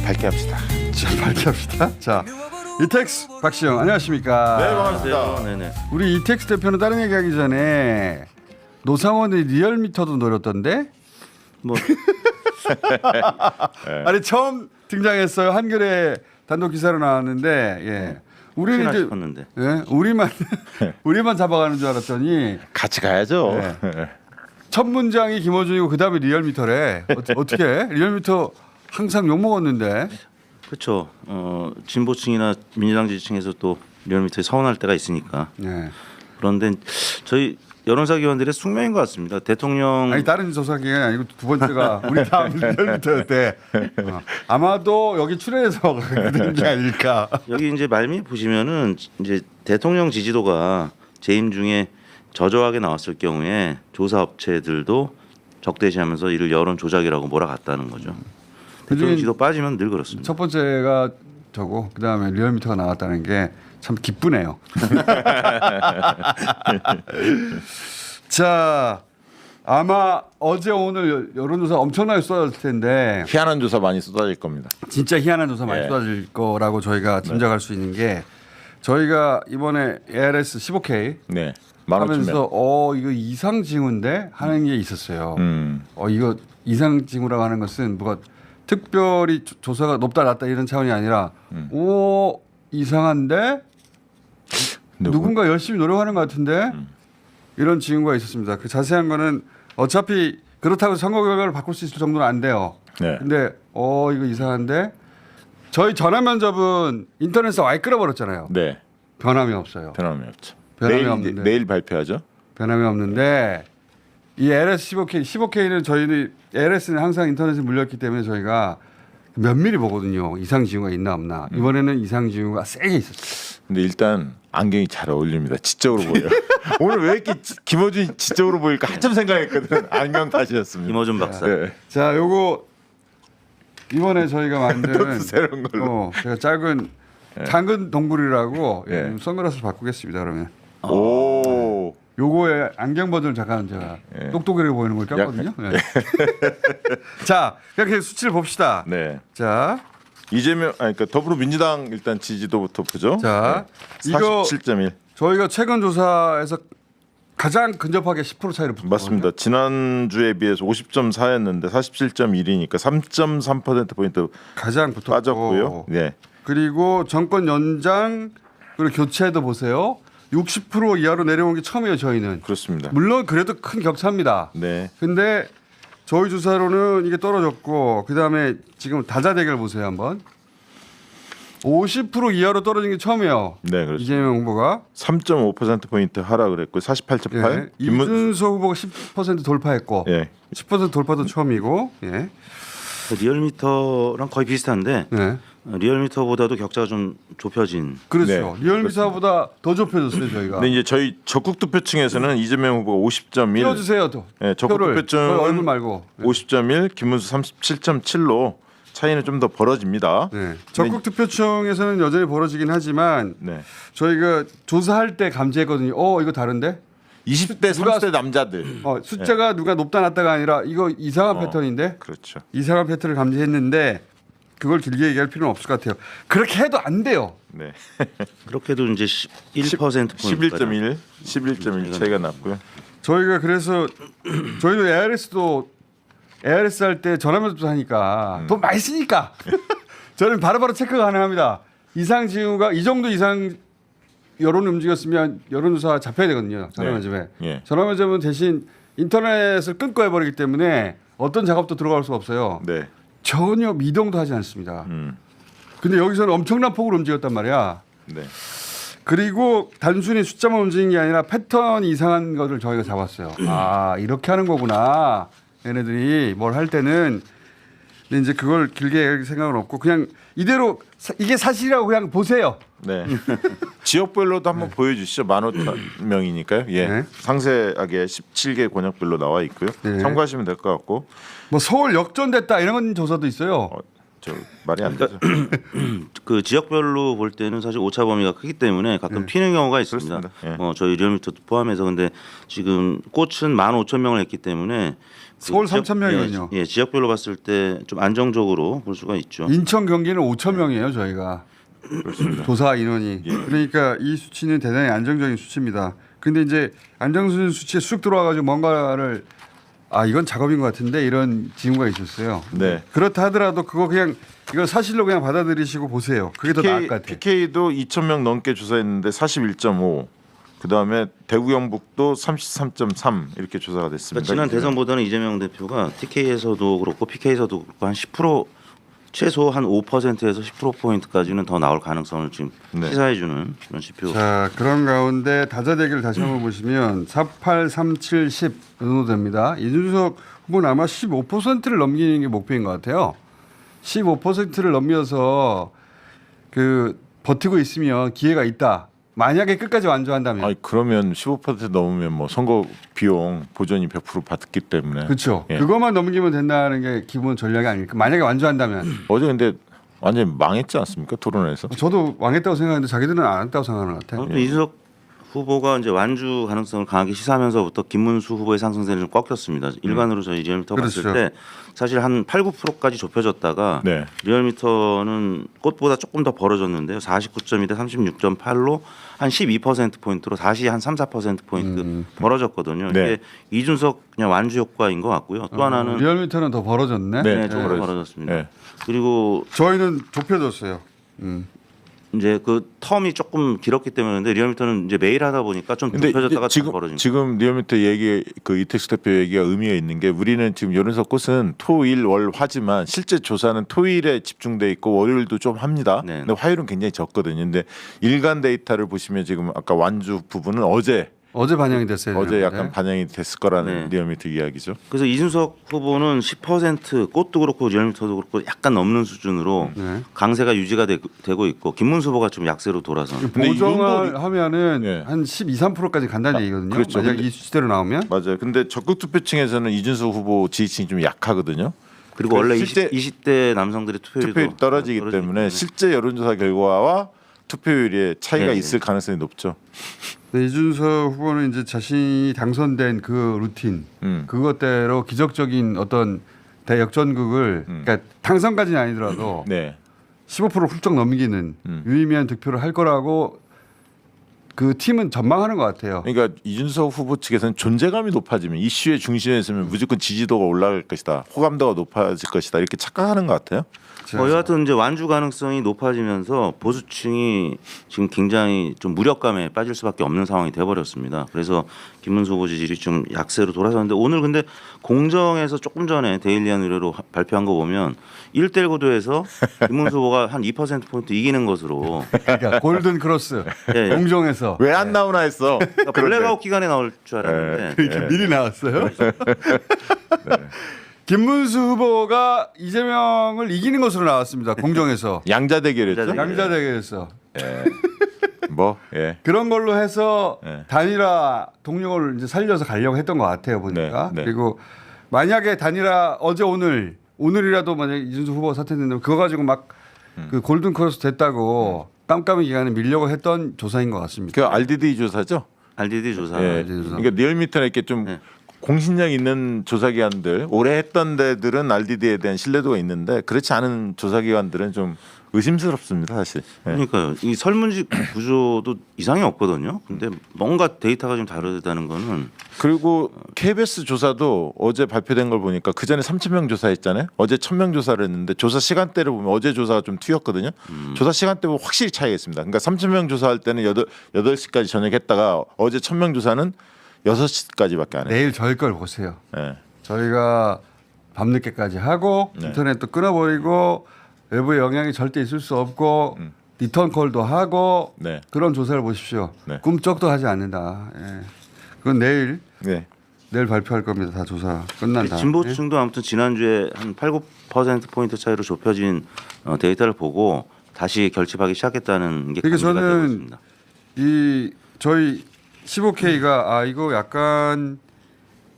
밝게 합시다. 자, 밝게 합시다. 자, 이택스 박시영 안녕하십니까? 네, 반갑습니다. 네네. 우리 이택스 대표는 다른 얘기하기 전에 노상원의 리얼미터도 노렸던데? 뭐 아니 처음 등장했어요. 한겨레 단독 기사로 나왔는데, 예. 우리는 혹시나 이제 싶었는데. 예, 우리만 잡아가는 줄 알았더니 같이 가야죠. 네. 첫 문장이 김어준이고 그 다음에 리얼미터래. 어떻게 해? 리얼미터 항상 욕 먹었는데. 그렇죠. 진보층이나 민주당 지지층에서 또 리얼미터에 서운할 때가 있으니까. 예. 그런데 저희 여론사 기관들의 숙명인 것 같습니다. 대통령 아니 다른 조사기관이 아니고 두 번째가 우리 다음 리얼미터였대. 아마도 여기 출연해서 그런 게 아닐까. 여기 이제 말미 보시면은 이제 대통령 지지도가 재임 중에 저조하게 나왔을 경우에 조사 업체들도 적대시하면서 이를 여론 조작이라고 몰아갔다는 거죠. 대통령 지지도 빠지면 늘 그렇습니다. 첫 번째가 저고 그 다음에 리얼미터가 나왔다는 게 참 기쁘네요. 자, 아마 어제 오늘 여론조사 엄청나게 쏟아질 텐데 희한한 조사 많이 쏟아질 겁니다. 진짜 희한한 조사 많이 예. 쏟아질 거라고 저희가 짐작할 수 있는 게 저희가 이번에 ARS 15K 네, 15,000명. 하면서 이거 이상 징후인데 하는 게 있었어요. 이거 이상 징후라고 하는 것은 뭐가 특별히 조사가 높다 낮다 이런 차원이 아니라 오 이상한데 누군가 열심히 노력하는 것 같은데 이런 징후가 있었습니다. 그 자세한 거는 어차피 그렇다고 선거 결과를 바꿀 수 있을 정도는 안 돼요. 네. 근데 이거 이상한데 저희 전화 면접은 인터넷에 와이 끌어버렸잖아요. 네, 변함이 없어요. 변함이 없죠. 변함이 없는데. 내일 발표하죠. 변함이 없는데 이 LS 15K는 저희는 LS는 항상 인터넷에 물렸기 때문에 저희가 면밀히 보거든요. 이상 징후가 있나 없나. 이번에는 이상 징후가 세게 있었어요. 근데 일단 안경이 잘 어울립니다. 지적으로 보여요. 오늘 왜 이렇게 김어준이 지적으로 보일까 한참 생각했거든. 안경 탓이었습니다. 김어준 박사. 네. 자, 요거 이번에 저희가 만든 또 새로운 걸로. 제가 작은 당근 동굴이라고 예. 선글라스 바꾸겠습니다. 그러면 오, 요거의 안경 버전을 잠깐 제가 예. 똑똑하게 보이는 걸 꼈거든요. 네. 자, 이렇게 수치를 봅시다. 네. 자, 이재명, 그러니까 더불어민주당 일단 지지도부터 보죠. 자, 네. 이거 47.1. 저희가 최근 조사에서 가장 근접하게 10% 차이를 붙었거든요. 맞습니다. 지난주에 비해서 50.4였는데 47.1이니까 3.3% 포인트 가장 붙었고 빠졌고요. 네. 그리고 정권 연장 그리고 교체도 보세요. 60% 이하로 내려온 게 처음이에요. 저희는. 그렇습니다. 물론 그래도 큰 격차입니다. 네. 근데 저희 조사로는 이게 떨어졌고 그다음에 지금 다자대결 보세요 한번. 50% 이하로 떨어진 게 처음이에요. 네, 그렇죠. 이재명 후보가 3.5% 포인트 하락을 했고 48.8. 예. 이준석 후보가 10% 돌파했고 예. 10% 돌파도 처음이고 예. 리얼미터랑 거의 비슷한데 네. 리얼미터보다도 격차가 좀 좁혀진. 그렇죠. 네, 리얼미터보다 더 좁혀졌어요 저희가. 근데 이제 저희 적극 투표층에서는 이재명 후보가 50.1. 띄워주세요 또. 예, 적극 표를. 투표층은 저희 얼굴 말고. 50.1, 김문수 37.7로 차이는 좀 더 벌어집니다. 네. 적극 투표층에서는 여전히 벌어지긴 하지만 네. 저희가 조사할 때 감지했거든요. 이거 다른데? 20대, 누가- 30대 남자들. 숫자가 누가 높다 낮다가 아니라 이거 이상한 패턴인데? 그렇죠. 이상한 패턴을 감지했는데 그걸 길게 얘기할 필요는 없을 것 같아요. 그렇게 해도 안 돼요. 네. 그렇게도 이제 1% 포인트. 11.1 차이가 났고요. 저희가 그래서 저희도 ARS 할 때 전화면접도 하니까 돈 많이 쓰니까 저는 바로바로 체크가 가능합니다. 이상 징후가 이 정도 이상 여론이 움직였으면 여론조사 잡혀야 되거든요. 전화면접에. 예. 전화면접은 대신 인터넷을 끊고 해버리기 때문에 어떤 작업도 들어갈 수가 없어요. 네. 전혀 미동도 하지 않습니다. 근데 여기서는 엄청난 폭으로 움직였단 말이야. 네. 그리고 단순히 숫자만 움직인 게 아니라 패턴 이상한 것을 저희가 잡았어요. 이렇게 하는 거구나. 얘네들이 뭘 할 때는. 근데 이제 그걸 길게 얘기할 생각은 없고 그냥 이대로 이게 사실이라고 그냥 보세요. 네. 지역별로도 한번 보여주시죠. 15,000명이니까요. 예. 네. 상세하게 17개 권역별로 나와 있고요. 네. 참고하시면 될 것 같고. 뭐 서울 역전됐다 이런 건 조사도 있어요. 저 말이 안 되죠. 그 지역별로 볼 때는 사실 오차 범위가 크기 때문에 가끔 튀는 경우가 있습니다. 그렇습니다. 예. 저희 리얼미터도 포함해서 근데 지금 꽃은 15,000명을 했기 때문에 서울 지역- 3,000명이군요. 예, 지역별로 봤을 때 좀 안정적으로 볼 수가 있죠. 인천 경기는 5,000명이에요 저희가 조사 인원이. 그러니까 이 수치는 대단히 안정적인 수치입니다. 근데 이제 안정적인 수치에 쑥 들어와가지고 뭔가를 이건 작업인 것 같은데 이런 징후가 있었어요. 네. 그렇다 하더라도 그거 그냥 이걸 사실로 그냥 받아들이시고 보세요. 그게 더 나을 것 같아요. PK도 2,000명 넘게 조사했는데 41.5. 그다음에 대구 경북도 33.3 이렇게 조사가 됐습니다. 그러니까 지난 대선보다는 이재명 대표가 TK에서도 그렇고 PK에서도 그렇고 한 10% 최소 한 5%에서 10%포인트까지는 더 나올 가능성을 지금 네. 시사해주는 그런 지표. 자 그런 가운데 다자대결 다시 한번 보시면 48, 37, 10 정도 됩니다. 이준석 후보는 아마 15%를 넘기는 게 목표인 것 같아요. 15%를 넘겨서 그 버티고 있으면 기회가 있다. 만약에 끝까지 완주한다면. 아니 그러면 15% 넘으면 뭐 선거 비용 보전이 100% 받기 때문에. 그렇죠. 예. 그것만 넘기면 된다는 게 기본 전략이 아닐까. 만약에 완주한다면. 어제 근데 완전히 망했지 않습니까 토론회에서? 저도 망했다고 생각하는데 자기들은 안 했다고 생각하는 것 같아요. 아무튼 이준석 후보가 이제 완주 가능성을 강하게 시사하면서부터 김문수 후보의 상승세는 좀 꺾였습니다. 일반으로 저희 리얼미터 봤을 그렇죠. 때 사실 한 8, 9%까지 좁혀졌다가 네. 리얼미터는 꽃보다 조금 더 벌어졌는데요. 49.2 대 36.8로 한 12%포인트로 다시 한 3, 4%포인트 벌어졌거든요. 네. 이게 이준석 그냥 완주 효과인 것 같고요. 또 하나는 리얼미터는 더 벌어졌네. 네. 네, 조금 벌어졌- 벌어졌습니다. 네. 그리고 저희는 좁혀졌어요. 이제 그 텀이 조금 길었기 때문에 리얼미터는 이제 매일 하다 보니까 좀 근데 좁혀졌다가 이제 좀 벌어진 지금 리얼미터 얘기 그 이택수 대표 얘기가 의미가 있는 게 우리는 지금 여론석 꽃은 토일 월 화지만 실제 조사는 토일에 집중돼 있고 월요일도 좀 합니다. 네. 근데 화요일은 굉장히 적거든요. 근데 일간 데이터를 보시면 지금 아까 완주 부분은 어제 반영이 됐어요. 어제 약간 반영이 됐을 거라는 네. 리얼미터 이야기죠. 그래서 이준석 후보는 10% 꽃도 그렇고 리얼미터도 그렇고 약간 넘는 수준으로 네. 강세가 유지가 되고 있고 김문수 후보가 좀 약세로 돌아서 근데 이 보정을 정도- 하면은 예. 한 12, 3%까지 간다는 얘기거든요. 그렇죠. 만약 근데- 이 수치대로 나오면. 맞아요. 근데 적극 투표층에서는 이준석 후보 지지층이 좀 약하거든요. 그리고 원래 실제 20대 남성들의 투표율도 투표율이 떨어지기 때문에 실제 여론조사 결과와 투표율의 차이가 네. 있을 가능성이 높죠. 네, 이준석 후보는 이제 자신이 당선된 그 루틴 그것대로 기적적인 어떤 대역전극을 그러니까 당선까지는 아니더라도 네. 15% 훌쩍 넘기는 유의미한 득표를 할 거라고 그 팀은 전망하는 것 같아요. 그러니까 이준석 후보 측에서는 존재감이 높아지면 이슈의 중심에 있으면 무조건 지지도가 올라갈 것이다, 호감도가 높아질 것이다 이렇게 착각하는 것 같아요. 여하튼 이제 완주 가능성이 높아지면서 보수층이 지금 굉장히 좀 무력감에 빠질 수밖에 없는 상황이 돼버렸습니다. 그래서 김문수 후보 지지율이 좀 약세로 돌아섰는데 오늘 근데 공정에서 조금 전에 데일리한 의뢰로 발표한 거 보면 1대1 구도에서 김문수 후보가 한 2%포인트 이기는 것으로 그러니까 골든 크로스 예, 예. 공정에서 왜 안 나오나 했어. 그러니까 블랙아웃 기간에 나올 줄 알았는데 이렇게 미리 나왔어요. 김문수 후보가 이재명을 이기는 것으로 나왔습니다. 공정에서 양자 대결했죠. 양자 대결. 양자 대결에서 뭐 예. 그런 걸로 해서 네. 단일화 동력을 이제 살려서 가려고 했던 것 같아요 보니까. 네, 네. 그리고 만약에 단일화 어제 오늘이라도 만약 이준석 후보가 사퇴된다면 그거 가지고 막 그 골든 크로스 됐다고 깜깜이 기간에 밀려고 했던 조사인 것 같습니다. 그 RDD 조사죠. RDD 조사. 예. 그러니까 리얼미터는 이렇게 좀 네. 공신력 있는 조사기관들 오래 했던 데들은 RDD에 대한 신뢰도가 있는데 그렇지 않은 조사기관들은 좀 의심스럽습니다 사실. 예. 그러니까요. 이 설문지 구조도 이상이 없거든요. 근데 뭔가 데이터가 좀 다르다는 거는 그리고 KBS 조사도 어제 발표된 걸 보니까 그 전에 3,000명 조사했잖아요. 어제 1,000명 조사를 했는데 조사 시간대를 보면 어제 조사가 좀 튀었거든요. 조사 시간대 보면 확실히 차이가 있습니다. 그러니까 3,000명 조사할 때는 8시까지 저녁했다가 어제 1,000명 조사는 6시까지밖에 안 해요. 내일 저희 걸 보세요. 예. 저희가 밤늦게까지 하고 네. 인터넷도 끊어버리고 외부의 영향이 절대 있을 수 없고 리턴 콜도 하고 네. 그런 조사를 보십시오. 네. 꿈쩍도 하지 않는다. 예. 그건 내일 발표할 겁니다. 다 조사 끝난 다음에. 진보층도 아무튼 지난주에 한 8, 9%포인트 차이로 좁혀진 데이터를 보고 다시 결집하기 시작했다는 게 그러니까 감지가 되고 저는 있습니다. 이 저희 15K가 이거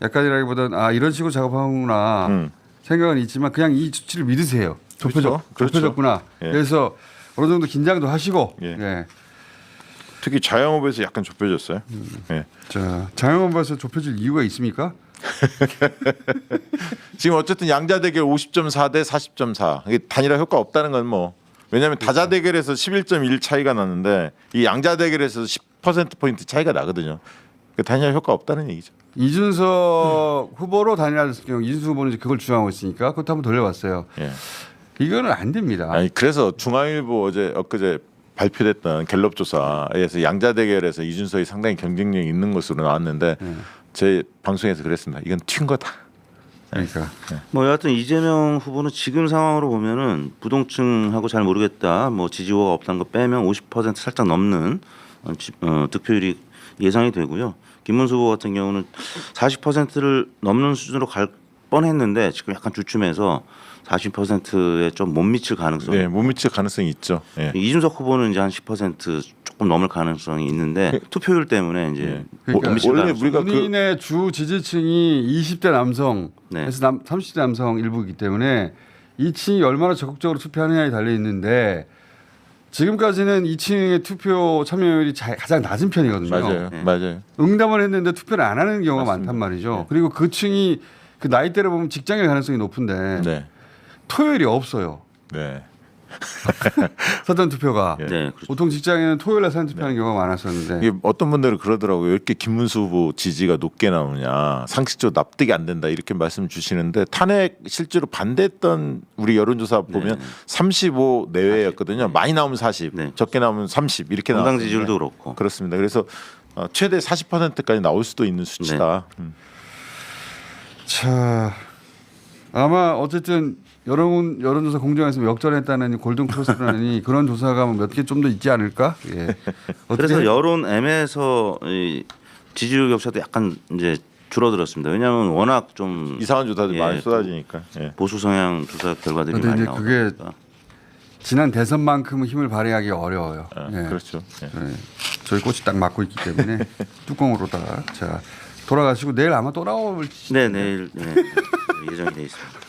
약간이라기보다는 이런 식으로 작업하는구나 생각은 있지만 그냥 이 수치를 믿으세요. 그렇죠. 좁혀졌구나. 예. 그래서 어느 정도 긴장도 하시고. 예. 예. 특히 자영업에서 약간 좁혀졌어요. 예. 자, 자영업에서 좁혀질 이유가 있습니까? 지금 어쨌든 양자 대결 50.4 대 40.4 이게 단일화 효과 없다는 건 뭐 왜냐하면 다자 대결에서 11.1 차이가 났는데 이 양자 대결에서 10% 포인트 차이가 나거든요. 그 단일화 효과 없다는 얘기죠. 이준석 후보로 단일화됐을 경우 이준석 후보는 이제 그걸 주장하고 있으니까 그것도 한번 돌려봤어요. 예. 이거는 안 됩니다. 아니 그래서 중앙일보 엊그제 발표됐던 갤럽 조사에서 양자 대결에서 이준석이 상당히 경쟁력이 있는 것으로 나왔는데 제 방송에서 그랬습니다. 이건 튄 거다. 그러니까 뭐 여하튼 이재명 후보는 지금 상황으로 보면은 부동층하고 잘 모르겠다. 뭐 지지도가 없다는 거 빼면 50% 살짝 넘는 득표율이 예상이 되고요. 김문수 후보 같은 경우는 40%를 넘는 수준으로 갈 뻔했는데 지금 약간 주춤해서 40%에 좀 못 미칠 가능성이. 못 미칠 가능성이 있죠. 예. 이준석 후보는 이제 한 10% 조금 넘을 가능성이 있는데 투표율 때문에 이제 그러니까 못 미칠 원래 가능성이. 우리가 본인의 주 지지층이 20대 남성에서 네. 30대 남성 일부이기 때문에 이 층이 얼마나 적극적으로 투표하느냐에 달려 있는데 지금까지는 이 층의 투표 참여율이 가장 낮은 편이거든요. 맞아요. 네. 맞아요. 응답을 했는데 투표를 안 하는 경우가 맞습니다. 많단 말이죠. 네. 그리고 그 층이 그 나이대를 보면 직장일 가능성이 높은데 네. 토요일이 없어요. 네. 사전 투표가. 예. 네, 그렇죠. 보통 직장에는 토요일에 사전 투표하는 경우가 많았었는데 이게 어떤 분들은 그러더라고요. 왜 이렇게 김문수 후보 지지가 높게 나오냐. 상식적으로 납득이 안 된다. 이렇게 말씀 주시는데 탄핵 실제로 반대했던 우리 여론조사 보면 35 내외였거든요. 많이 나오면 40, 네. 적게 나오면 30 이렇게 정당 나왔는데 지지율도 그렇고. 그렇습니다. 그래서 최대 40%까지 나올 수도 있는 수치다. 자 아마 어쨌든 여론조사 공정에서 역전했다는 골든 크로스라니 그런 조사가 몇 개 좀 더 있지 않을까? 예. 그래서 여론 M에서 이 지지율 격차도 약간 이제 줄어들었습니다. 왜냐하면 워낙 좀 이상한 조사들이 예, 많이 쏟아지니까. 예. 보수 성향 조사 결과들이 근데 많이 이제 나오다 그게 보니까. 지난 대선만큼은 힘을 발휘하기 어려워요. 예. 그렇죠. 예. 예. 저희 꽃이 딱 맞고 있기 때문에 뚜껑으로다가 자 돌아가시고 내일 아마 또 나올지. 네, 내일 예정이 돼 있습니다.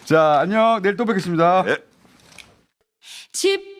자 안녕. 내일 또 뵙겠습니다. 예. 집